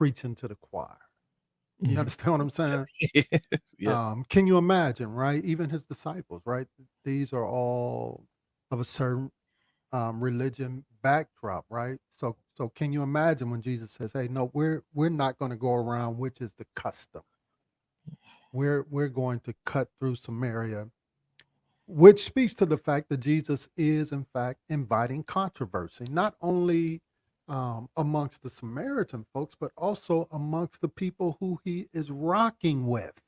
preaching to the choir. You Mhm. understand what I'm saying? Yeah. Can you imagine, right? Even his disciples, right? These are all of a certain religion backdrop, right? So can you imagine when Jesus says, "Hey, no, we're not going to go around, which is the custom. We're going to cut through Samaria," which speaks to the fact that Jesus is, in fact, inviting controversy, not only amongst the Samaritan folks, but also amongst the people who he is rocking with.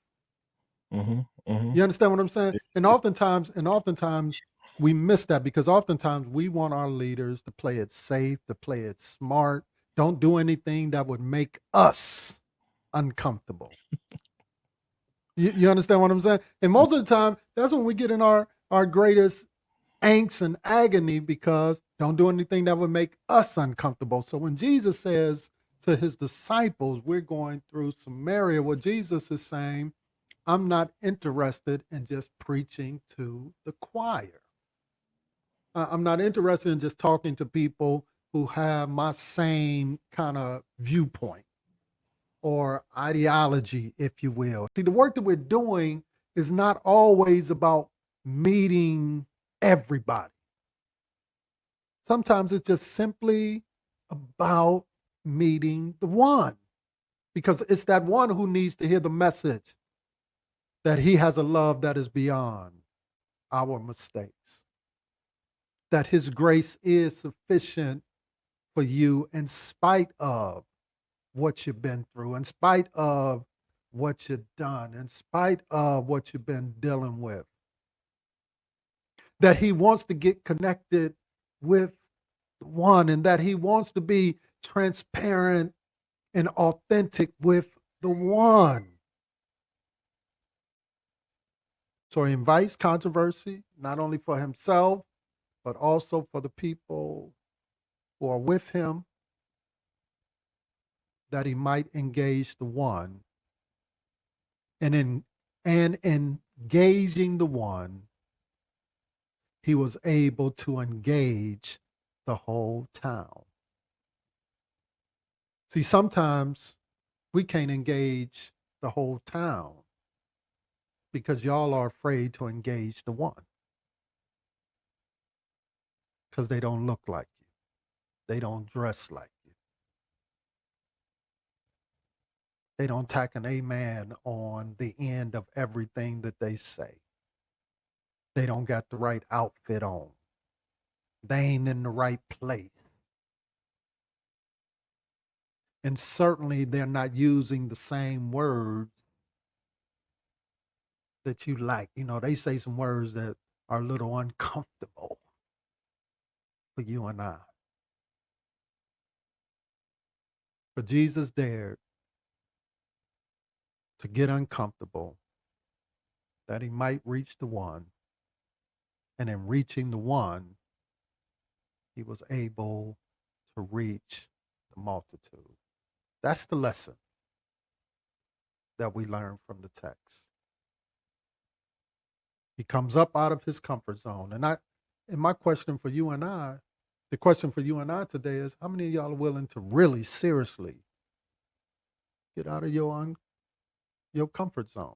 Mhm, mhm. You understand what I'm saying? And oftentimes we miss that because oftentimes we want our leaders to play it safe, to play it smart. Don't do anything that would make us uncomfortable. You understand what I'm saying? And most of the time, that's when we get in our greatest angst and agony because don't do anything that would make us uncomfortable. So when Jesus says to his disciples, we're going through Samaria, what Jesus is saying, I'm not interested in just preaching to the choir. I'm not interested in just talking to people who have my same kind of viewpoint or ideology, if you will. See, the work that we're doing is not always about meeting everybody. Sometimes it's just simply about meeting the one because it's that one who needs to hear the message that he has a love that is beyond our mistakes, that his grace is sufficient for you in spite of what you've been through, in spite of what you've done, in spite of what you've been dealing with, that he wants to get connected with the one and that he wants to be transparent and authentic with the one. So he invites controversy, not only for himself, but also for the people who are with him, that he might engage the one. And in engaging the one, he was able to engage the whole town. See, sometimes we can't engage the whole town because y'all are afraid to engage the one because they don't look like you. They don't dress like you. They don't tack an amen on the end of everything that they say. They don't got the right outfit on. They ain't in the right place. And certainly they're not using the same words that you like. You know, they say some words that are a little uncomfortable for you and I. But Jesus dared to get uncomfortable that he might reach the one. And in reaching the one, he was able to reach the multitude. That's the lesson that we learn from the text. He comes up out of his comfort zone. And my question for you and I, the question for you and I today is how many of y'all are willing to really seriously get out of your comfort zone?